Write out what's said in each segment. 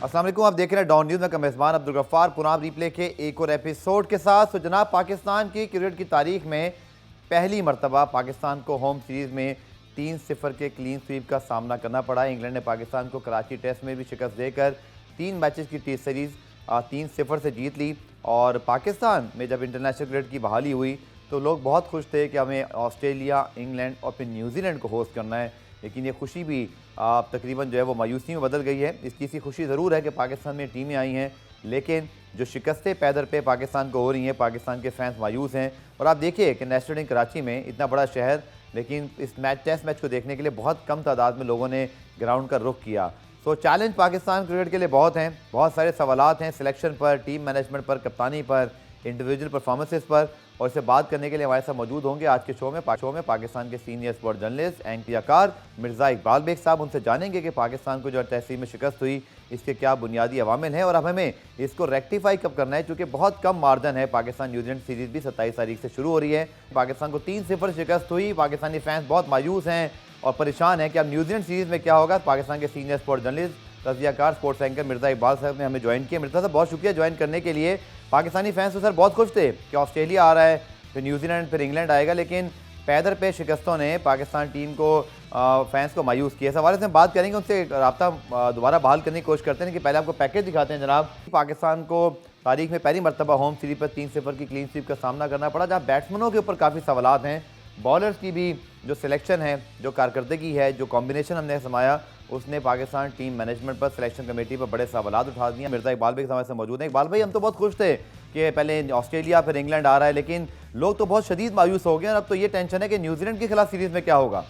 अस्सलाम वालेकुम, आप देख रहे हैं डॉन न्यूज़ में का मेज़बान अब्दुल गफ्फार पुनाब रिप्ले के एक और एपिसोड के साथ। तो जनाब, पाकिस्तान की क्रिकेट की तारीख में पहली मरतबा पाकिस्तान को होम सीरीज़ में 3-0 के क्लीन स्वीप का सामना करना पड़ा। इंग्लैंड ने पाकिस्तान को कराची टेस्ट में भी शिकस्त देकर 3 मैचेस की टेस्ट सीरीज़ 3-0 से जीत ली। और पाकिस्तान में जब इंटरनेशनल क्रिकेट की बहाली हुई तो लोग बहुत खुश थे कि हमें ऑस्ट्रेलिया, इंग्लैंड और फिर न्यूजीलैंड को होस्ट करना है। लेकिन ये खुशी भी तकरीबन जो है वो मायूसी में बदल गई है। इस चीज़ की खुशी ज़रूर है कि पाकिस्तान में टीमें आई हैं, लेकिन जो शिकस्तें पैदर पे पाकिस्तान को हो रही हैं, पाकिस्तान के फैंस मायूस हैं। और आप देखिए कि नेशनल स्टेडियम कराची में इतना बड़ा शहर, लेकिन इस टेस्ट मैच को देखने के लिए बहुत कम तादाद में लोगों ने ग्राउंड का रुख किया। सो चैलेंज पाकिस्तान क्रिकेट के लिए बहुत हैं, बहुत सारे सवालात हैं सिलेक्शन पर, टीम मैनेजमेंट पर, कप्तानी पर, इंडिविजुअल परफॉर्मेंसेस पर। और इससे बात करने के लिए हमारे साथ मौजूद होंगे आज के शो में पाकिस्तान के सीनियर स्पोर्ट जर्नलिस्ट एंकरियाकार मिर्ज़ा इकबाल बेग साहब। उनसे जानेंगे कि पाकिस्तान को जो तहसील में शिकस्त हुई इसके क्या बुनियादी अवामिल हैं और अब हमें इसको रेक्टिफाई कब करना है, क्योंकि बहुत कम मार्जिन है। पाकिस्तान न्यूजीलैंड सीरीज़ भी 27 तारीख से शुरू हो रही है। पाकिस्तान को 3-0 शिकस्त हुई। पाकिस्तानी फैंस बहुत मायूस हैं और परेशान हैं कि अब न्यूजीलैंड सीरीज़ में क्या होगा। पाकिस्तान के सीनियर स्पोर्ट जर्नलिस्ट, तजियाकार, स्पोर्ट्स एंकर मिर्ज़ा इकबाल साहब ने हमें ज्वाइन किया। मिर्ज़ा साहब, बहुत शुक्रिया ज्वाइन करने के लिए। पाकिस्तानी फैंस तो सर बहुत खुश थे कि ऑस्ट्रेलिया आ रहा है, फिर न्यूजीलैंड, फिर इंग्लैंड आएगा, लेकिन पैदर पे शिकस्तों ने पाकिस्तान टीम को, फैंस को मायूस किया। इस हवाले से बात करेंगे, उनसे रब्ता दोबारा बहाल करने की कोशिश करते हैं कि पहले आपको पैकेज दिखाते हैं जनाब। पाकिस्तान को तारीख में पहली मरतबा होम सीरीज पर 3-0 की क्लीन स्वीप का सामना करना पड़ा, जहाँ बैट्समैनों के ऊपर काफ़ी सवालात हैं। बॉलर्स की भी जो सिलेक्शन है, जो कारकर्दगी है, जो कॉम्बिनेशन हमने समाया, उसने पाकिस्तान टीम मैनेजमेंट पर, सिलेक्शन कमेटी पर बड़े सवालात उठा दिए। मिर्ज़ा इकबाल भाई हमारे साथ मौजूद हैं। इकबाल भाई, हम तो बहुत खुश थे कि पहले ऑस्ट्रेलिया फिर इंग्लैंड आ रहा है, लेकिन लोग तो बहुत शदीद मायूस हो गए और अब तो ये टेंशन है कि न्यूजीलैंड के खिलाफ सीरीज में क्या होगा।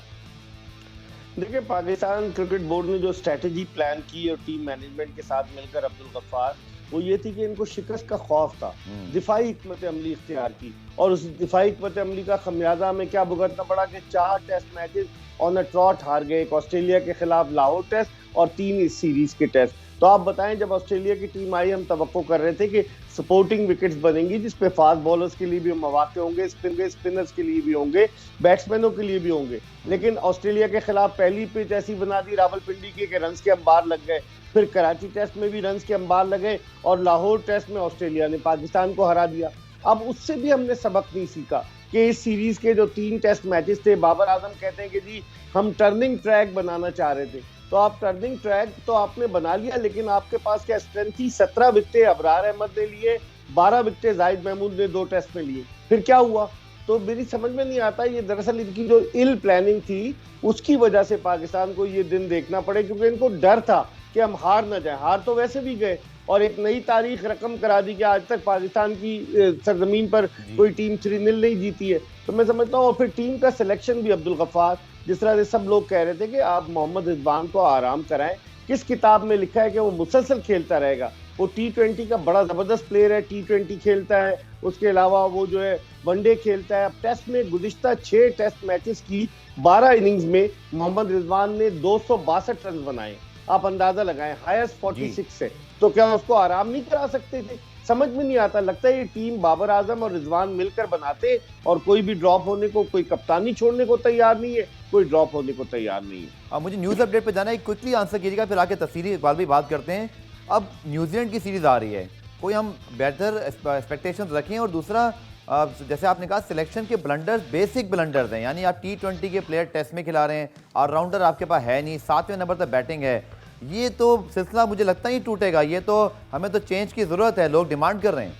देखिए, पाकिस्तान क्रिकेट बोर्ड ने जो स्ट्रेटेजी प्लान की और टीम मैनेजमेंट के साथ मिलकर अब्दुल गफ्फार, वो ये थी कि इनको शिकस्त का खौफ था। दिफाई हिकमत अमली इख्तियार की और उस दिफाई हिकमत अमली का खमियाजा हमें क्या भुगतना पड़ा कि 4 test matches on a trot हार गए। एक ऑस्ट्रेलिया के खिलाफ लाहौर टेस्ट और 3 इस सीरीज के टेस्ट। तो आप बताएं, जब ऑस्ट्रेलिया की टीम आई हम तवक्को कर रहे थे कि सपोर्टिंग विकेट्स बनेंगी जिसपे फास्ट बॉलर्स के लिए भी मौके होंगे, स्पिनर्स के लिए भी होंगे, बैट्समैनों के लिए भी होंगे। लेकिन ऑस्ट्रेलिया के खिलाफ पहली पिच ऐसी बना दी रावलपिंडी की कि रन्स के अंबार लग गए। फिर कराची टेस्ट में भी रन्स के अंबार लगे और लाहौर टेस्ट में ऑस्ट्रेलिया ने पाकिस्तान को हरा दिया। अब उससे भी हमने सबक नहीं सीखा कि इस सीरीज के जो 3 टेस्ट मैचेस थे, बाबर आजम कहते हैं कि जी हम टर्निंग ट्रैक बनाना चाह रहे थे। तो आप टर्निंग ट्रैक तो आपने बना लिया, लेकिन आपके पास क्या स्ट्रेंथ थी? 17 विकेटें अबरार अहमद ने लिए, 12 विकेटें जाहिद महमूद ने 2 टेस्ट में लिए। फिर क्या हुआ? तो मेरी समझ में नहीं आता। ये दरअसल इनकी जो इल प्लानिंग थी उसकी वजह से पाकिस्तान को ये दिन देखना पड़े, क्योंकि इनको डर था कि हम हार ना जाए। हार तो वैसे भी गए और एक नई तारीख रकम करा दी कि आज तक पाकिस्तान की सरजमीन पर कोई टीम 3-0 नहीं जीती है। तो मैं समझता हूँ, और फिर टीम का सिलेक्शन भी अब्दुल गफ्फार, जिस तरह से सब लोग कह रहे थे कि आप मोहम्मद रिजवान को आराम कराएं। किस किताब में लिखा है कि वो मुसलसल खेलता रहेगा? वो T20 का बड़ा जबरदस्त प्लेयर है, T20 खेलता है, उसके अलावा वो जो है वनडे खेलता है। अब टेस्ट में गुज़िश्ता 6 टेस्ट मैचेस की 12 इनिंग्स में मोहम्मद रिजवान ने 262 रन बनाए। आप अंदाजा लगाएं, हाईएस्ट 46 है। तो क्या उसको आराम नहीं करा सकते थे? समझ में नहीं आता। लगता है ये टीम बाबर आजम और रिजवान मिलकर बनाते और कोई भी ड्रॉप होने को, कोई कप्तानी छोड़ने को तैयार नहीं है, कोई ड्रॉप होने को तैयार नहीं है। अब मुझे न्यूज़ अपडेट पे जाना है, क्विकली आंसर कीजिएगा, फिर आके तफसीली इकबाल भी बात करते हैं। अब न्यूजीलैंड की सीरीज़ आ रही है, कोई हम बेहतर एक्सपेक्टेशन रखें? और दूसरा, जैसे आपने कहा सिलेक्शन के ब्लंडर्स बेसिक ब्लंडर्स हैं, यानी आप T20 के प्लेयर टेस्ट में खिला रहे हैं, ऑलराउंडर आपके पास है नहीं, 7वें नंबर पर बैटिंग है। ये तो सिलसिला मुझे लगता ही टूटेगा। ये तो हमें तो चेंज की ज़रूरत है, लोग डिमांड कर रहे हैं।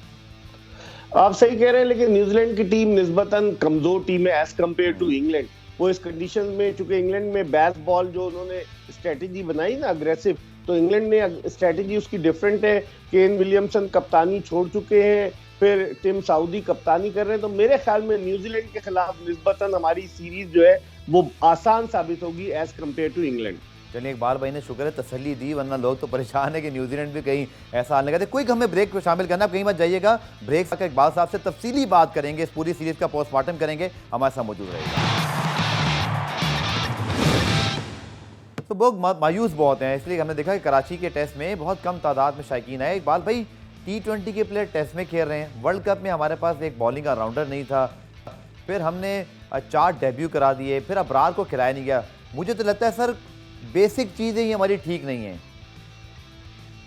आप सही कह रहे हैं, लेकिन न्यूजीलैंड की टीम निस्बतन कमजोर टीम है एज कम्पेयर टू इंग्लैंड। वो इस कंडीशन में, चूंकि इंग्लैंड में बैट बॉल जो उन्होंने स्ट्रेटेजी बनाई ना अग्रेसिव, तो इंग्लैंड ने स्ट्रेटेजी उसकी डिफरेंट है। केन विलियमसन कप्तानी छोड़ चुके हैं, फिर टिम साउदी कप्तानी कर रहे हैं। तो मेरे ख्याल में न्यूजीलैंड के खिलाफ निस्बतन हमारी सीरीज जो है वो आसान साबित होगी एज कम्पेयर टू इंग्लैंड। चलिए, इकबाल भाई ने शुक्र है तसल्ली दी, वरना लोग तो परेशान है कि न्यूजीलैंड भी कहीं ऐसा आने लगा था। क्विक हमें ब्रेक में शामिल करना, कहीं मत जाइएगा। ब्रेक से इकबाल साहब से तफसीली बात करेंगे, इस पूरी सीरीज का पोस्टमार्टम करेंगे, हमारे साथ मौजूद रहेगा। तो लोग मायूस बहुत हैं, इसलिए हमने देखा कि कराची के टेस्ट में बहुत कम तादाद में शायकीन आए। इकबाल भाई, T20 के प्लेयर टेस्ट में खेल रहे हैं, वर्ल्ड कप में हमारे पास एक बॉलिंग ऑलराउंडर नहीं था, फिर हमने 4 डेब्यू करा दिए, फिर अबरार को खिलाया नहीं गया। मुझे तो लगता है सर बेसिक चीज़ें ही हमारी ठीक नहीं हैं।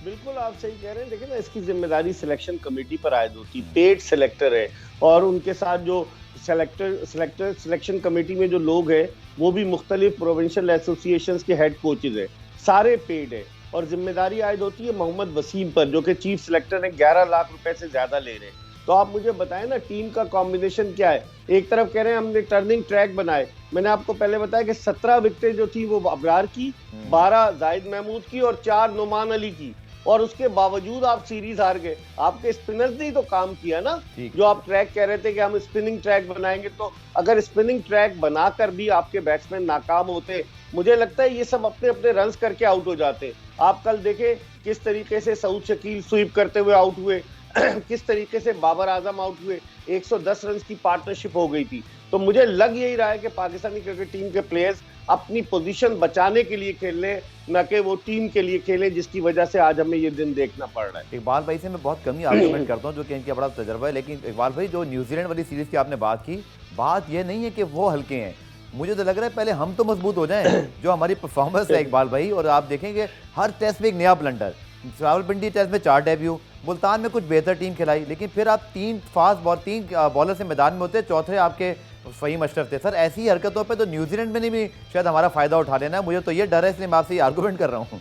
बिल्कुल आप सही कह रहे हैं। देखिए ना, इसकी जिम्मेदारी सिलेक्शन कमेटी पर आयद होती है। पेड सिलेक्टर है और उनके साथ जो सिलेक्शन कमेटी में जो लोग हैं वो भी मुख्तलिफ प्रोविंशियल एसोसिएशंस के हेड कोचेज है, सारे पेड है। और जिम्मेदारी आयद होती है मोहम्मद वसीम पर, जो कि चीफ सिलेक्टर है, 11 लाख रुपए से ज्यादा ले रहे हैं। तो आप मुझे बताएं ना, टीम का कॉम्बिनेशन क्या है? एक तरफ कह रहे हैं हमने टर्निंग ट्रैक बनाए, मैंने आपको पहले बताया कि 17 विकेटें जो थी वो अबरार की, 12 जाहिद महमूद की और 4 नुमान अली की, और उसके बावजूद आप सीरीज हार गए। आपके स्पिनर्स ने ही तो काम किया ना। जो आप ट्रैक कह रहे थे कि हम स्पिनिंग ट्रैक बनाएंगे, तो अगर स्पिनिंग ट्रैक बनाकर भी आपके बैट्समैन नाकाम होते, मुझे लगता है ये सब अपने अपने रन्स करके आउट हो जाते। आप कल देखे किस तरीके से सऊद शकील स्वीप करते हुए आउट हुए, किस तरीके से बाबर आजम आउट हुए, 110 रन की पार्टनरशिप हो गई थी। तो मुझे लग यही रहा है कि पाकिस्तानी क्रिकेट टीम के प्लेयर्स अपनी पोजीशन बचाने के लिए खेल रहे, न कि वो टीम के लिए खेले, जिसकी वजह से आज हमें ये दिन देखना पड़ रहा है। इकबाल भाई से मैं बहुत कम ही आर्गुमेंट करता हूँ, जो कि इनका बड़ा तजर्बा है, लेकिन इकबाल भाई जो न्यूजीलैंड वाली सीरीज की आपने बात की, बात ये नहीं है कि वो हल्के हैं। मुझे तो लग रहा है पहले हम तो मजबूत हो जाएं, जो हमारी परफॉर्मेंस है इकबाल भाई। और आप देखेंगे हर टेस्ट में एक नया ब्लंडर, रावलपिंडी टेस्ट में 4 डेब्यू, मुल्तान में कुछ बेहतर टीम खिलाई, लेकिन फिर आप 3 बॉलर से मैदान में होते, चौथे आपके फ़हीम अशरफ थे। सर ऐसी हरकतों पे तो न्यूजीलैंड में नहीं भी शायद हमारा फ़ायदा उठा लेना है। मुझे तो ये डर है, इसलिए मैं आपसे ये आर्गूमेंट कर रहा हूँ।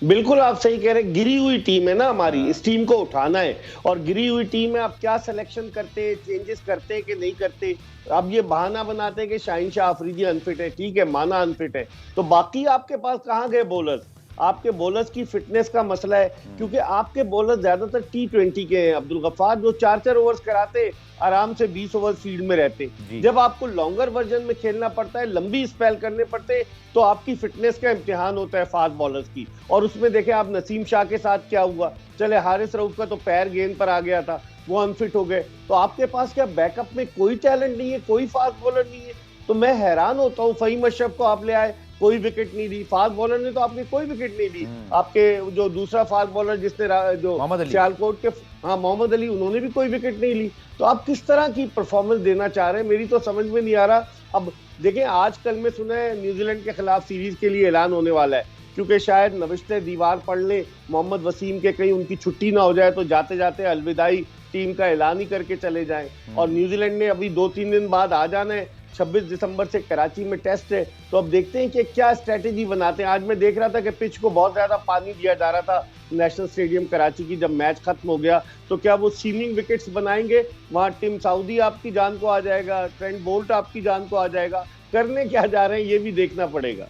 बिल्कुल आप सही कह रहे हैं। गिरी हुई टीम है ना हमारी, इस टीम को उठाना है। और गिरी हुई टीम में आप क्या सिलेक्शन करते, चेंजेस करते कि नहीं करते। अब ये बहाना बनाते हैं कि शाहीन शाह अफरीदी अनफिट है, ठीक है, माना अनफिट है, तो बाकी आपके पास कहाँ गए बॉलर्स? आपके बॉलर्स की फिटनेस का मसला है, क्योंकि आपके बॉलर ज्यादातर T20 के हैं। अब्दुल गफ्फार जो 4-4 ओवर्स कराते, आराम से 20 ओवर फील्ड में रहते। जब आपको लॉन्गर वर्जन में खेलना पड़ता है, लंबी स्पेल करने पड़ते, तो आपकी फिटनेस का इम्तिहान होता है फास्ट बॉलर्स की। और उसमें देखें आप नसीम शाह के साथ क्या हुआ। चले हारिस रऊफ का तो पैर गेंद पर आ गया था, वो अनफिट हो गए। तो आपके पास क्या बैकअप में कोई टैलेंट नहीं है, कोई फास्ट बॉलर नहीं है? तो मैं हैरान होता हूँ। फ़हीम अशरफ को आप ले आए, कोई विकेट नहीं दी। फास्ट बॉलर ने तो आपने कोई विकेट नहीं दी। आपके जो दूसरा फास्ट बॉलर जिसने जो सियालकोट के, हाँ, मोहम्मद अली, उन्होंने भी कोई विकेट नहीं ली। तो आप किस तरह की परफॉर्मेंस देना चाह रहे हैं, मेरी तो समझ में नहीं आ रहा। अब देखें, आजकल में सुना है न्यूजीलैंड के खिलाफ सीरीज के लिए ऐलान होने वाला है, क्योंकि शायद नविश्ते दीवार पढ़ ले मोहम्मद वसीम के, कहीं उनकी छुट्टी ना हो जाए तो जाते जाते अलविदाई टीम का ऐलान ही करके चले जाएं। और न्यूजीलैंड ने अभी 2-3 दिन बाद आ जाना है। 26 दिसंबर से कराची में टेस्ट है, तो अब देखते हैं कि क्या स्ट्रेटेजी बनाते हैं। आज मैं देख रहा था कि पिच को बहुत ज्यादा पानी दिया जा रहा था नेशनल स्टेडियम कराची की। जब मैच खत्म हो गया तो क्या वो सीमिंग विकेट्स बनाएंगे? वहां टिम साउदी आपकी जान को आ जाएगा, ट्रेंट बोल्ट आपकी जान को आ जाएगा। करने क्या जा रहे हैं ये भी देखना पड़ेगा।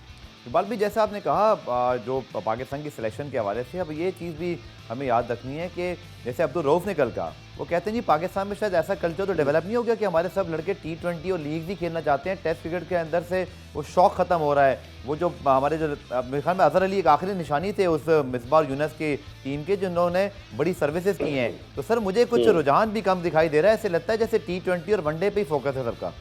इकबाल भी जैसे आपने कहा, जो पाकिस्तान की सिलेक्शन के हवाले से, अब ये चीज़ भी हमें याद रखनी है कि जैसे अब्दुल रऊफ ने कल कहा, वो कहते हैं जी पाकिस्तान में शायद ऐसा कल्चर तो डेवलप नहीं हो गया कि हमारे सब लड़के T20 और लीग भी खेलना चाहते हैं। टेस्ट क्रिकेट के अंदर से वो शौक ख़त्म हो रहा है। वो जो हमारे जो मेरे ख्याल में अजहर अली एक आखिरी निशानी थे उस मिसबाह यूनुस की टीम के, जिन्होंने बड़ी सर्विसेज की हैं। तो सर मुझे कुछ रुझान भी कम दिखाई दे रहा है। ऐसे लगता है जैसे T20 और वनडे पे ही फोकस है सबका।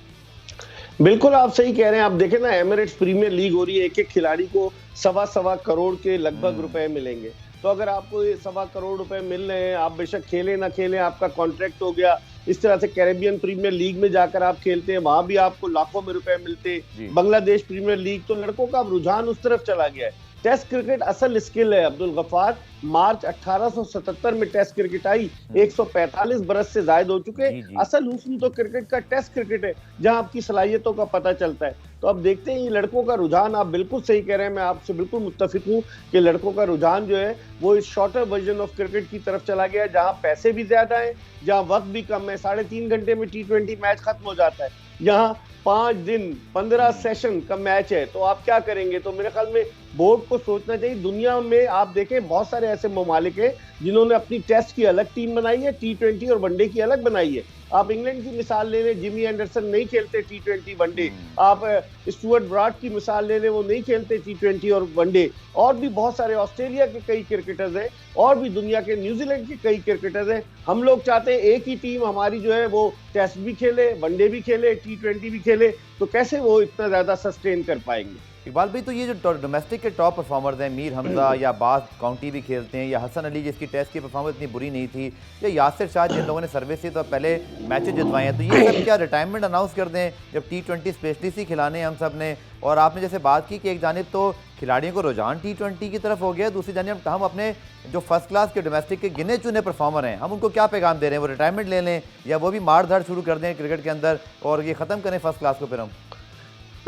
बिल्कुल आप सही कह रहे हैं। आप देखें ना, एमिरेट्स प्रीमियर लीग हो रही है, एक एक खिलाड़ी को 1.25 करोड़ के लगभग रुपए मिलेंगे। तो अगर आपको ये 1.25 करोड़ रुपए मिल रहे हैं, आप बेशक खेलें ना खेलें, आपका कॉन्ट्रैक्ट हो गया। इस तरह से कैरेबियन प्रीमियर लीग में जाकर आप खेलते हैं, वहां भी आपको लाखों में रुपए मिलते। बांग्लादेश प्रीमियर लीग, तो लड़कों का रुझान उस तरफ चला गया है। टेस्ट क्रिकेट असल स्किल है अब्दुल गफ्फार। मार्च 1877 में टेस्ट क्रिकेट आई, 145 बरस से ज्यादा हो चुके। असल हुस्न तो क्रिकेट का टेस्ट क्रिकेट है, जहां आपकी सलाहियतों का पता चलता है। तो अब देखते हैं ये लड़कों का रुझान। आप बिल्कुल सही कह रहे हैं, मैं आपसे बिल्कुल मुत्तफिक हूँ कि लड़कों का रुझान जो है वो इस शॉर्टर वर्जन ऑफ क्रिकेट की तरफ चला गया है, जहां पैसे भी ज्यादा है, जहां वक्त भी कम है। 3.5 घंटे में T20 मैच खत्म हो जाता है। यहाँ 5 दिन 15 सेशन का मैच है, तो आप क्या करेंगे? तो मेरे ख्याल में बोर्ड को सोचना चाहिए। दुनिया में आप देखें बहुत सारे ऐसे ममालिक हैं जिन्होंने अपनी टेस्ट की अलग टीम बनाई है, T20 और वनडे की अलग बनाई है। आप इंग्लैंड की मिसाल ले लें, जिमी एंडरसन नहीं खेलते T20 वनडे। आप स्टुअर्ट ब्रॉड की मिसाल ले लें, वो नहीं खेलते T20 और वनडे। और भी बहुत सारे ऑस्ट्रेलिया के कई क्रिकेटर्स हैं, और भी दुनिया के, न्यूजीलैंड के कई क्रिकेटर्स हैं। हम लोग चाहते हैं एक ही टीम हमारी जो है वो टेस्ट भी खेले, वनडे भी खेले, T20 भी खेले, तो कैसे वो इतना ज्यादा सस्टेन कर पाएंगे? इकबाल भाई, तो ये जो डोमेस्टिक के टॉप परफॉर्मर्स हैं, मीर हमजा या बास काउंटी भी खेलते हैं, या हसन अली जिसकी टेस्ट की परफॉर्मेंस इतनी बुरी नहीं थी, या यासिर शाह जिन लोगों ने सर्विस से तो पहले मैचेस जितवाए हैं, तो ये सब क्या रिटायरमेंट अनाउंस कर दें जब T20 स्पेशलिस्ट ही खिलाने हम सब ने? और आपने जैसे बात की कि एक जानिब तो खिलाड़ियों को रुझान T20 की तरफ हो गया, दूसरी जानिब हम अपने जो फर्स्ट क्लास के डोमेस्टिक के गिने चुने परफॉर्मर हैं, हम उनको क्या पैगाम दे रहे हैं? वो रिटायरमेंट ले लें या वो भी मार धाड़ शुरू कर दें क्रिकेट के अंदर और ये ख़त्म करें फर्स्ट क्लास को? फिर हम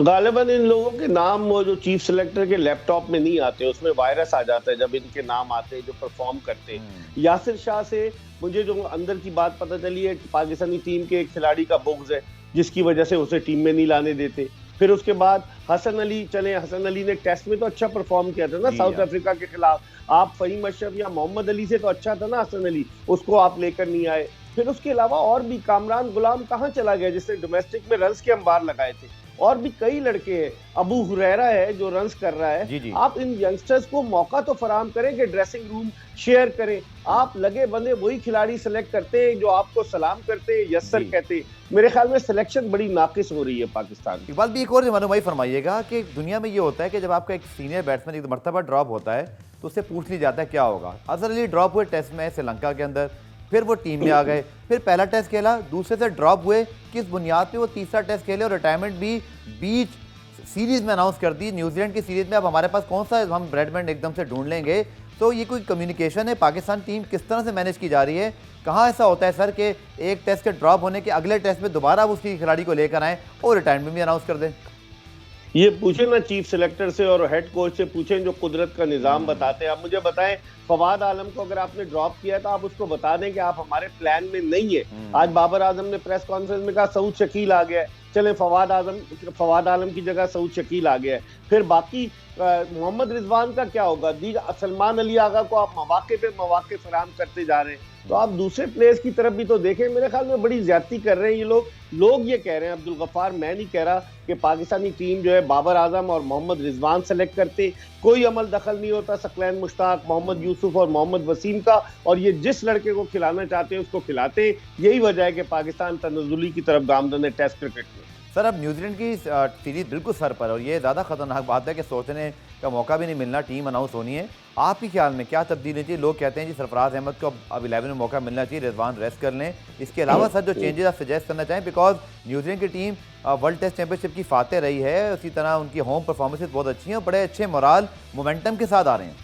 गालिबन इन लोगों के नाम वो जो चीफ सिलेक्टर के लैपटॉप में नहीं आते, उसमें वायरस आ जाता है जब इनके नाम आते हैं जो परफॉर्म करते हैं। यासिर शाह से मुझे जो अंदर की बात पता चली है, पाकिस्तानी टीम के एक खिलाड़ी का बुग़्ज़ है जिसकी वजह से उसे टीम में नहीं लाने देते। फिर उसके बाद हसन अली चले, हसन अली ने टेस्ट में तो अच्छा परफॉर्म किया था ना साउथ अफ्रीका के खिलाफ। आप फहीम अशरफ या मोहम्मद अली से तो अच्छा था ना हसन अली, उसको आप लेकर नहीं आए। फिर उसके अलावा और भी कामरान गुलाम कहाँ चला गया जिसने डोमेस्टिक में रन्स के अंबार लगाए थे, और भी कई लड़के हैं। अबू हुरैरा है जो रन्स कर रहा है। जी। आप इन यंगस्टर्स को मौका तो फराम करें कि ड्रेसिंग रूम शेयर करें। आप लगे बंदे वही खिलाड़ी सेलेक्ट करते हैं जो आपको सलाम करते हैं, यस्सर कहते हैं। मेरे ख्याल में सिलेक्शन बड़ी नाकिस हो रही है पाकिस्तान की। इकबाल भी एक और मालूम फरमाइएगा कि दुनिया में ये होता है कि जब आपका एक सीनियर बैट्समैन एक मरतबा ड्रॉप होता है तो उससे पूछ लिया जाता है क्या होगा। अजहर अली ड्रॉप हुए टेस्ट में श्रीलंका के अंदर, फिर वो टीम में आ गए, फिर पहला टेस्ट खेला, दूसरे से ड्रॉप हुए, किस बुनियाद पे वो तीसरा टेस्ट खेले और रिटायरमेंट भी बीच सीरीज में अनाउंस कर दी। न्यूजीलैंड की सीरीज में अब हमारे पास कौन सा हम ब्रेडमैन एकदम से ढूंढ लेंगे? तो ये कोई कम्युनिकेशन है? पाकिस्तान टीम किस तरह से मैनेज की जा रही है? कहाँ ऐसा होता है सर कि एक टेस्ट के ड्रॉप होने के अगले टेस्ट में दोबारा उसी खिलाड़ी को लेकर आए और रिटायरमेंट भी अनाउंस कर दें? ये पूछे ना चीफ सिलेक्टर से और हेड कोच से पूछें जो कुदरत का निज़ाम बताते हैं। आप मुझे बताएं, फवाद आलम को अगर आपने ड्रॉप किया है तो आप उसको बता दें कि आप हमारे प्लान में नहीं है। आज बाबर आजम ने प्रेस कॉन्फ्रेंस में कहा सऊद शकील आ गया है, चले फवाद आलम की जगह सऊद शकील आ गया है। फिर बाकी मोहम्मद रिजवान का क्या होगा? सलमान अली आगा को आप मौके पे मौके फराहम करते जा रहे हैं, तो आप दूसरे प्लेयर्स की तरफ भी तो देखें। मेरे ख्याल में बड़ी ज्यादती कर रहे हैं ये लोग ये कह रहे हैं, अब्दुल गफ्फार, मैं नहीं कह रहा कि पाकिस्तानी टीम जो है बाबर आजम और मोहम्मद रिजवान सेलेक्ट करते, कोई अमल दखल नहीं होता सकलैन मुश्ताक, मोहम्मद यूसुफ और मोहम्मद वसीम का, और ये जिस लड़के को खिलाना चाहते हैं उसको खिलाते। यही वजह है कि पाकिस्तान तनज़्ज़ुली की तरफ गामज़न है टेस्ट क्रिकेट में। सर अब न्यूजीलैंड की सीरीज बिल्कुल सर पर, और ये ज़्यादा खतरनाक बात है कि सोचने का मौका भी नहीं मिलना, टीम अनाउंस होनी है। आपके ख्याल में क्या तब्दीली चाहिए? लोग कहते हैं जी सरफराज अहमद को अब 11 में मौका मिलना चाहिए, रिजवान रेस्ट कर लें। इसके अलावा सर जो चेंजेस आप सजेस्ट करना चाहें, बिकॉज न्यूजीलैंड की टीम वर्ल्ड टेस्ट चैंपियनशिप की फातेह रही है, उसी तरह उनकी होम परफॉर्मेंसेज बहुत अच्छी हैं, बड़े अच्छे मोराल मोमेंटम के साथ आ रहे हैं।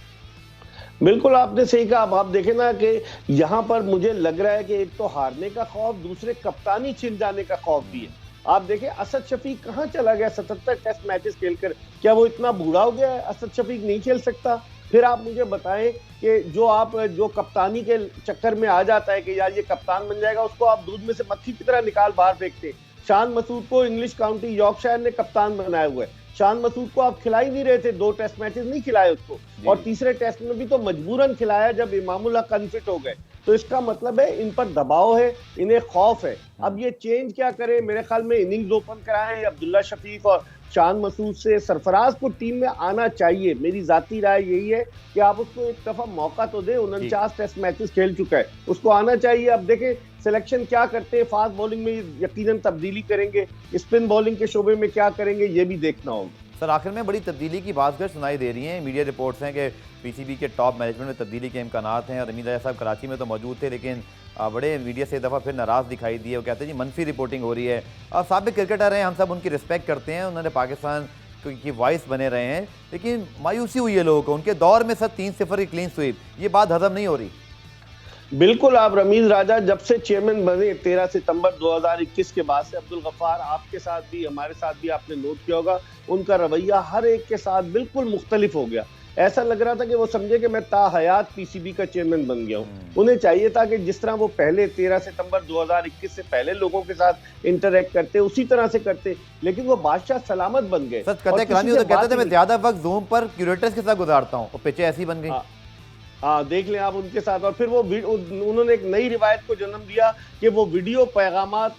बिल्कुल आपने सही कहा। अब आप देखें ना कि यहाँ पर मुझे लग रहा है कि एक तो हारने का खौफ, दूसरे कप्तानी छिन जाने का खौफ भी है। आप देखें असद शफीक कहाँ चला गया 77 टेस्ट मैचेस खेलकर? क्या वो इतना बूढ़ा हो गया है? असद शफीक नहीं खेल सकता? फिर आप मुझे बताएं कि जो कप्तानी के चक्कर में आ जाता है कि यार ये कप्तान बन जाएगा, उसको आप दूध में से मक्खी की तरह निकाल बाहर फेंकते। शान मसूद को इंग्लिश काउंटी यॉर्कशायर ने कप्तान बनाया हुआ है। शान मसूद को आप खिला ही नहीं रहे थे, 2 टेस्ट मैचेस नहीं खिलाए उसको, और तीसरे टेस्ट में भी तो मजबूरन खिलाया जब इमामुल हक अनफिट हो गए। तो इसका मतलब है इन पर दबाव है, इन्हें खौफ है। अब ये चेंज क्या करे? मेरे ख्याल में इनिंग्स ओपन कराएं अब्दुल्ला शफीक और शान मसूद से। सरफराज को टीम में आना चाहिए, मेरी जाती राय यही है कि आप उसको एक दफा मौका तो दें। 49 टेस्ट मैचेस खेल चुका है, उसको आना चाहिए। अब देखें सिलेक्शन क्या करते हैं, फास्ट बॉलिंग में यकीनन तब्दीली करेंगे, स्पिन बॉलिंग के शोबे में क्या करेंगे ये भी देखना होगा। सर आखिर में बड़ी तब्दीली की बात सुनाई दे रही हैं, मीडिया रिपोर्ट्स हैं कि पीसीबी के टॉप मैनेजमेंट में तब्दीली के इम्कानात हैं, और अमीर राजा साहब कराची में तो मौजूद थे लेकिन बड़े मीडिया से एक दफ़ा फिर नाराज़ दिखाई दिए। वो कहते हैं जी मनफी रिपोर्टिंग हो रही है। और साबिक क्रिकेटर हैं, हम सब उनकी रिस्पेक्ट करते हैं, उन्होंने पाकिस्तान की वॉइस बने रहे हैं, लेकिन मायूसी हुई है लोगों को। उनके दौर में सर 3-0 की क्लीन स्वीप, ये बात हजम नहीं हो रही। बिल्कुल, आप रमीज राजा जब से चेयरमैन बने 13 सितंबर 2021 के बाद से, अब्दुल गफ्फार आपके साथ भी हमारे साथ भी आपने नोट किया होगा, उनका रवैया हर एक के साथ बिल्कुल मुख्तलिफ हो गया। ऐसा लग रहा था कि वो समझे कि मैं ताहयात पीसीबी का चेयरमैन बन गया हूँ। उन्हें चाहिए था कि जिस तरह वो पहले 13 सितंबर 2021 से पहले लोगों के साथ इंटरेक्ट करते उसी तरह से करते, लेकिन वो बादशाह सलामत बन गए। सच कहते थे मैं ज्यादा वक्त ज़ूम पर क्यूरेटर्स के साथ गुजारता हूँ, और पिचे ऐसी बन गई। हाँ, देख लें आप उनके साथ। और फिर वो उन्होंने एक नई रिवायत को जन्म दिया कि वो वीडियो पैगामात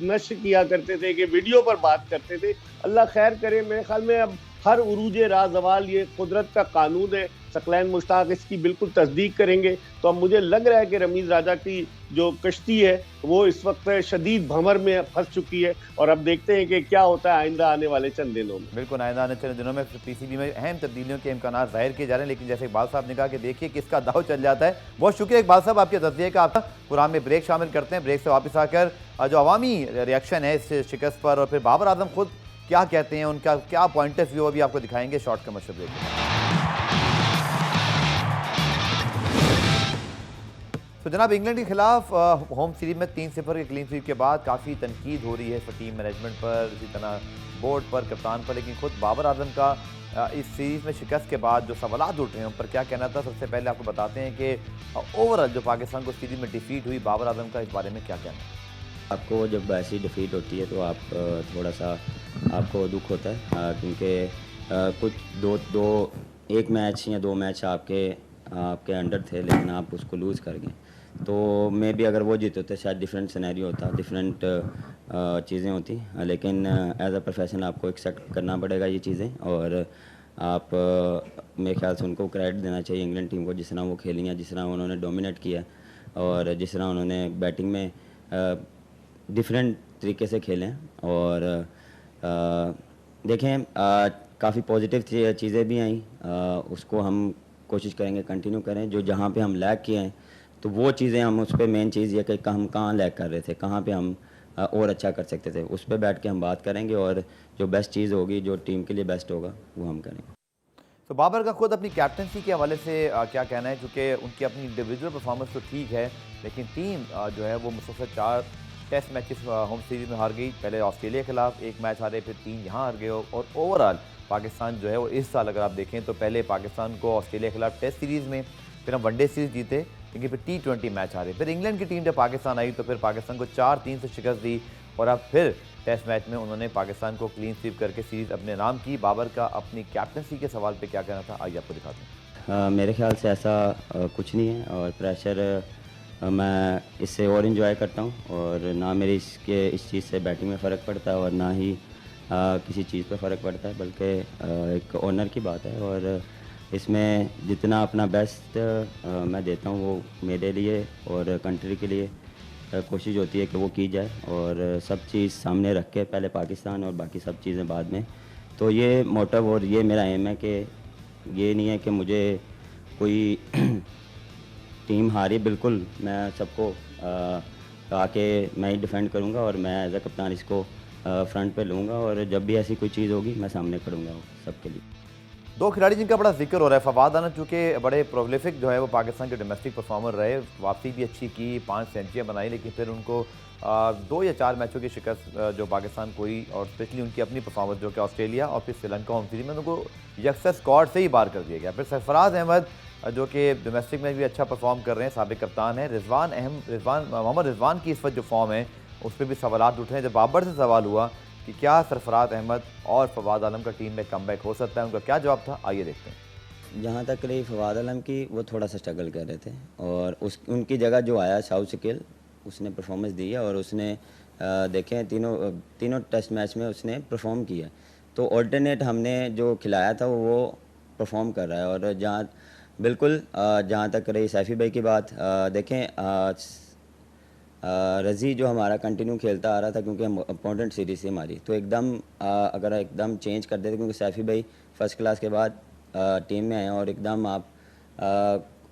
नश्र किया करते थे, कि वीडियो पर बात करते थे। अल्लाह खैर करे। मेरे ख्याल में अब हर उरूज राज़वाल ये कुदरत का कानून है। सकलैन मुश्ताक इसकी बिल्कुल तस्दीक करेंगे। तो अब मुझे लग रहा है कि रमीज़ राजा की जो कश्ती है वो इस वक्त शदीद भंवर में फंस चुकी है, और अब देखते हैं कि क्या होता है आइंदा आने वाले चंद दिनों में। बिल्कुल, आइंदा आने वाले दिनों में पीसीबी में अहम तब्दीलियों के इम्कानात ज़ाहिर किए जा रहे हैं, लेकिन जैसे इकबाल साहब ने कहा कि देखिए किसका दाव चल जाता है। बहुत शुक्रिया इकबाल साहब आपके तज़किये का। आपका प्रोग्राम में ब्रेक शामिल करते हैं। ब्रेक से वापस आकर जो अवामी रिएक्शन है इस शिकस्त पर और फिर बाबर आजम खुद क्या कहते हैं, उनका क्या पॉइंट ऑफ व्यू अभी आपको दिखाएंगे शॉर्ट कमर्शियल ब्रेक में। तो जनाब, इंग्लैंड के खिलाफ होम सीरीज में 3-0 के क्लीन स्वीप के बाद काफ़ी तनकीद हो रही है टीम मैनेजमेंट पर, इसी तरह बोर्ड पर, कप्तान पर, लेकिन खुद बाबर आजम का इस सीरीज़ में शिकस्त के बाद जो सवालात उठ रहे हैं उन पर क्या कहना था। सबसे पहले आपको बताते हैं कि ओवरऑल जो पाकिस्तान को सीरीज में डिफीट हुई, बाबर आजम का इस बारे में क्या कहना है। आपको जब ऐसी डिफीट होती है तो आप थोड़ा सा आपको दुख होता है, क्योंकि कुछ एक मैच या 2 मैच आपके अंडर थे, लेकिन आप उसको लूज़ कर गए। तो मैं भी अगर वो जीते होते शायद डिफरेंट सिनेरियो होता, डिफरेंट चीज़ें होती, लेकिन एज अ प्रोफेशनल आपको एक्सेप्ट करना पड़ेगा ये चीज़ें। और आप मेरे ख्याल से उनको क्रेडिट देना चाहिए इंग्लैंड टीम को, जिस तरह वो खेली हैं, जिस तरह उन्होंने डोमिनेट किया और जिस तरह उन्होंने बैटिंग में डिफरेंट तरीके से खेलें। और देखें काफ़ी पॉजिटिव चीज़ें भी आई, उसको हम कोशिश करेंगे कंटिन्यू करें। जो जहाँ पे हम लैग किए हैं तो वो चीज़ें हम उस पर मेन चीज़ ये कि हम कहाँ लैग कर रहे थे, कहाँ पे हम और अच्छा कर सकते थे, उस पर बैठ के हम बात करेंगे और जो बेस्ट चीज़ होगी, जो टीम के लिए बेस्ट होगा, वो हम करेंगे। तो बाबर का खुद अपनी कैप्टनसी के हवाले से क्या कहना है, क्योंकि उनकी अपनी इंडिविजुअल परफॉर्मेंस तो ठीक है, लेकिन टीम जो है वो मुसलसल 4 टेस्ट मैचेस होम सीरीज में हार गई। पहले ऑस्ट्रेलिया के खिलाफ 1 मैच हारे, फिर 3 यहाँ हार गए। और ओवरऑल पाकिस्तान जो है वो इस साल अगर आप देखें तो पहले पाकिस्तान को ऑस्ट्रेलिया के खिलाफ टेस्ट सीरीज़ में, फिर हम वनडे सीरीज़ जीते, लेकिन फिर T20 मैच हारे। फिर इंग्लैंड की टीम जब पाकिस्तान आई तो फिर पाकिस्तान को 4-3 से शिकस्त दी, और अब फिर टेस्ट मैच में उन्होंने पाकिस्तान को क्लीन स्वीप करके सीरीज़ अपने नाम की। बाबर का अपनी कैप्टनसी के सवाल पे क्या कहना था, आइए आपको दिखाते हैं। मेरे ख्याल से ऐसा कुछ नहीं है, और प्रेशर मैं इससे और इन्जॉय करता हूँ, और ना मेरी इस चीज़ से बैटिंग में फ़र्क पड़ता है और ना ही किसी चीज़ पे फ़र्क पड़ता है, बल्कि एक ऑनर की बात है। और इसमें जितना अपना बेस्ट मैं देता हूँ वो मेरे लिए और कंट्री के लिए कोशिश होती है कि वो की जाए, और सब चीज़ सामने रख के पहले पाकिस्तान और बाकी सब चीज़ें बाद में। तो ये मोटिव और ये मेरा एम है कि ये नहीं है कि मुझे कोई टीम हारी, बिल्कुल मैं सबको कहा कि मैं ही डिफेंड करूँगा और मैं एज अ कप्तान इसको फ्रंट पे लूँगा, और जब भी ऐसी कोई चीज़ होगी मैं सामने खड़ूँगा सबके लिए। 2 खिलाड़ी जिनका बड़ा जिक्र हो रहा है, फवाद आनंद चूँकि बड़े प्रोलिफिक जो है वो पाकिस्तान के डोमेस्टिक परफॉर्मर रहे, वापसी भी अच्छी की, 5 सेंचुरियाँ बनाई, लेकिन फिर उनको 2 या 4 मैचों की शिकस्त जो पाकिस्तान को हुई, और स्पेशली उनकी अपनी परफॉर्मेंस जो कि ऑस्ट्रेलिया और फिर श्रीलंका होम सीरीज में उनको यकसर स्क्वाड से ही बाहर कर दिया गया। फिर सरफराज अहमद जो कि डोमेस्टिक में भी अच्छा परफॉर्म कर रहे हैं, साबिक कप्तान है। मोहम्मद रिजवान की इस वक्त जो फॉर्म है उस पर भी सवालात उठ रहे हैं। जब बाबर से सवाल हुआ कि क्या सरफराज अहमद और फवाद आलम का टीम में कमबैक हो सकता है, उनका क्या जवाब था, आइए देखते हैं। जहाँ तक रही फवाद आलम की, वो थोड़ा सा स्ट्रगल कर रहे थे, और उनकी जगह जो आया साउथ स्किल, उसने परफॉर्मेंस दी है, और उसने देखें तीनों टेस्ट मैच में उसने परफॉर्म किया। तो ऑल्टरनेट हमने जो खिलाया था वो परफॉर्म कर रहा है। और जहाँ तक रही सैफ़ी भाई की बात, देखें रज़ी जो हमारा कंटिन्यू खेलता आ रहा था, क्योंकि हम अपोनेंट सीरीज़ थी हमारी, तो अगर एकदम चेंज कर देते, क्योंकि सैफ़ी भाई फर्स्ट क्लास के बाद टीम में आए और एकदम आप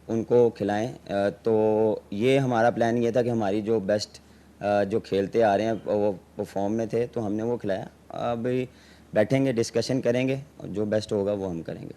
उनको खिलाएं, तो ये हमारा प्लान ये था कि हमारी जो बेस्ट जो खेलते आ रहे हैं वो फॉर्म में थे, तो हमने वो खिलाया। अभी बैठेंगे, डिस्कशन करेंगे, और जो बेस्ट होगा वो हम करेंगे।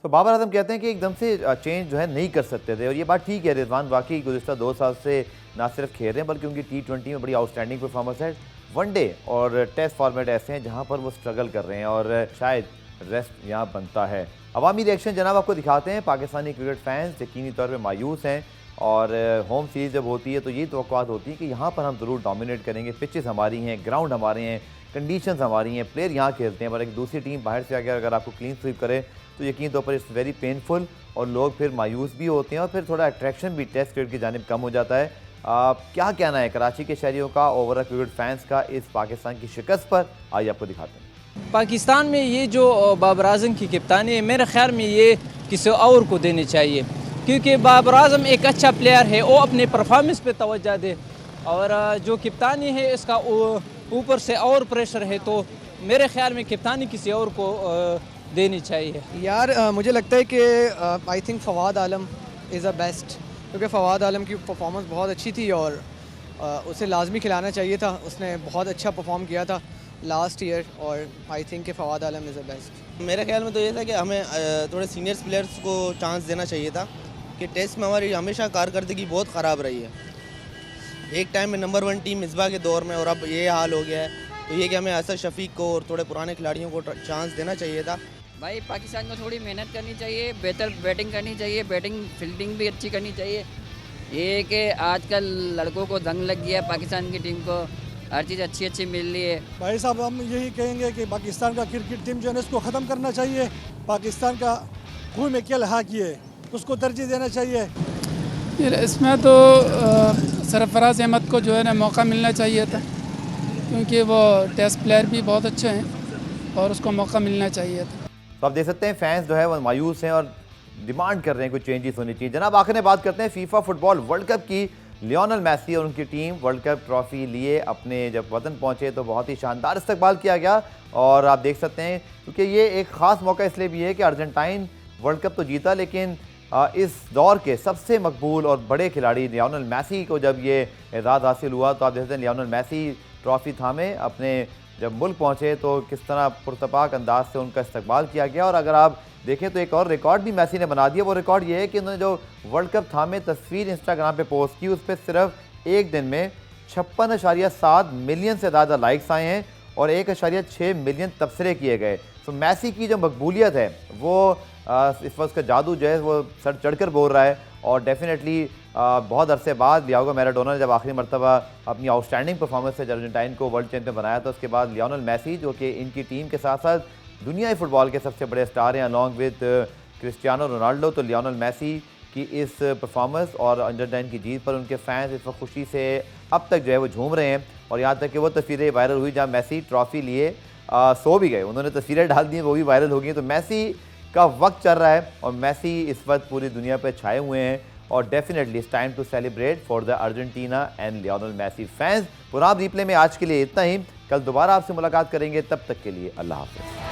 तो बाबर आजम कहते हैं कि एकदम से चेंज जो है नहीं कर सकते थे, और ये बात ठीक है। रिजवान वाकई गुज़िश्ता 2 साल से ना सिर्फ खेल रहे हैं बल्कि उनकी T20 में बड़ी आउटस्टैंडिंग परफॉर्मेंस है। वनडे और टेस्ट फॉर्मेट ऐसे हैं जहां पर वो स्ट्रगल कर रहे हैं, और शायद रेस्ट यहाँ बनता है। अवामी रिएक्शन जनाब आपको दिखाते हैं। पाकिस्तानी क्रिकेट फैंस यकीनी तौर पर मायूस हैं, और होम सीरीज़ जब होती है तो ये तवक्कुआत होती है कि यहाँ पर हम ज़रूर डोमिनेट करेंगे, पिचेस हमारी हैं, ग्राउंड हमारे हैं, कंडीशंस हमारी हैं, प्लेयर यहाँ खेलते हैं, पर एक दूसरी टीम बाहर से आकर अगर आपको क्लीन स्वीप करे तो यकीन तौर पर इट्स वेरी पेनफुल, और लोग फिर मायूस भी होते हैं, और फिर थोड़ा अट्रैक्शन भी टेस्ट क्रिकेट की जानिब कम हो जाता है। क्या कहना है कराची के शहरियों का, ओवरऑल क्रिकेट फैंस का इस पाकिस्तान की शिकस्त पर, आइए आपको दिखाते हैं। पाकिस्तान में ये जो बाबर आजम की कप्तानी है, मेरे ख्याल में ये किसी और को देनी चाहिए, क्योंकि बाबर आजम एक अच्छा प्लेयर है, वो अपने परफॉर्मेंस पे तवज्जो दे। और जो कप्तानी है इसका ऊपर से और प्रेशर है, तो मेरे ख्याल में कप्तानी किसी और को देनी चाहिए। यार मुझे लगता है कि I think Fawad Alam is a best, क्योंकि फवाद आलम की परफॉर्मेंस बहुत अच्छी थी और उसे लाजमी खिलाना चाहिए था। उसने बहुत अच्छा परफॉर्म किया था लास्ट ईयर और आई थिंक कि फवाद आलम इज़ अ बेस्ट। मेरे ख्याल में तो ये था कि हमें थोड़े सीनियर्स प्लेयर्स को चांस देना चाहिए था, कि टेस्ट में हमारी हमेशा कारकर्दगी बहुत ख़राब रही है। एक टाइम में नंबर 1 टीम मिसबा के दौर में, और अब ये हाल हो गया है। तो ये कि हमें असद शफीक को और थोड़े पुराने खिलाड़ियों को चांस देना चाहिए था। भाई पाकिस्तान को थोड़ी मेहनत करनी चाहिए, बेहतर बैटिंग करनी चाहिए, बैटिंग फील्डिंग भी अच्छी करनी चाहिए। ये कि आजकल लड़कों को जंग लग गया, पाकिस्तान की टीम को हर चीज़ अच्छी अच्छी मिल रही है। भाई साहब हम यही कहेंगे कि पाकिस्तान का क्रिकेट टीम जो है इसको ख़त्म करना चाहिए। पाकिस्तान का खून में क्या लहा किए, उसको तरजीह देना चाहिए। इसमें तो सरफराज अहमद को जो है ना मौका मिलना चाहिए था, क्योंकि वो टेस्ट प्लेयर भी बहुत अच्छे हैं और उसको मौका मिलना चाहिए था। तो आप देख सकते हैं फैंस जो है वो मायूस हैं और डिमांड कर रहे हैं कुछ चेंजेस होनी चाहिए। जनाब आखिर में बात करते हैं फीफा फुटबॉल वर्ल्ड कप की। लियोनेल मेसी और उनकी टीम वर्ल्ड कप ट्रॉफी लिए अपने जब वतन पहुंचे तो बहुत ही शानदार इस्तकबाल किया गया। और आप देख सकते हैं क्योंकि ये एक ख़ास मौका इसलिए भी है कि अर्जेंटाइन वर्ल्ड कप तो जीता, लेकिन इस दौर के सबसे मकबूल और बड़े खिलाड़ी लियोनेल मेसी को जब ये एजाज़ हासिल हुआ तो आप देखते हैं लियोनेल मेसी ट्रॉफी थामे अपने जब मुल्क पहुँचे तो किस तरह पुरतपाक अंदाज से उनका इस्तकबाल किया गया। और अगर आप देखें तो एक और रिकॉर्ड भी मेसी ने बना दिया। वो रिकॉर्ड ये है कि उन्होंने जो वर्ल्ड कप थामे तस्वीर इंस्टाग्राम पे पोस्ट की, उस पर सिर्फ एक दिन में 56.7 मिलियन से ज़्यादा लाइक्स आए हैं और 1.6 मिलियन तबसरे किए गए। तो मेसी की जो मकबूलियत है वो इस वक्त का जादू जो है वो सर चढ़कर बोल रहा है। और डेफिनेटली बहुत अरसे बाद डिएगो मैराडोना ने जब आखिरी मरतबा अपनी आउटस्टैंडिंग परफॉर्मेंस से अर्जेंटाइन को वर्ल्ड चैंपियन बनाया तो उसके बाद लियोनेल मेसी जो कि इनकी टीम के साथ साथ दुनियाई फुटबॉल के सबसे बड़े स्टार हैं अलॉन्ग विद क्रिस्टियानो रोनाल्डो, तो लियोनेल मेसी की इस परफॉर्मेंस और अर्जेंटाइन की जीत पर उनके फैंस इस वक्त खुशी से अब तक जो है वो झूम रहे हैं। और यहाँ तक कि वो तस्वीरें वायरल हुई जहाँ मेसी ट्रॉफी लिए सो भी गए, उन्होंने तस्वीरें डाल दी, वो भी वायरल हो गई। तो मेसी का वक्त चल रहा है और मेसी इस वक्त पूरी दुनिया पर छाए हुए हैं और definitely it's time to celebrate for the Argentina and Lionel Messi fans. पुराब रिप्ले में आज के लिए इतना ही। कल दोबारा आपसे मुलाकात करेंगे, तब तक के लिए अल्लाह हाफ़िज़।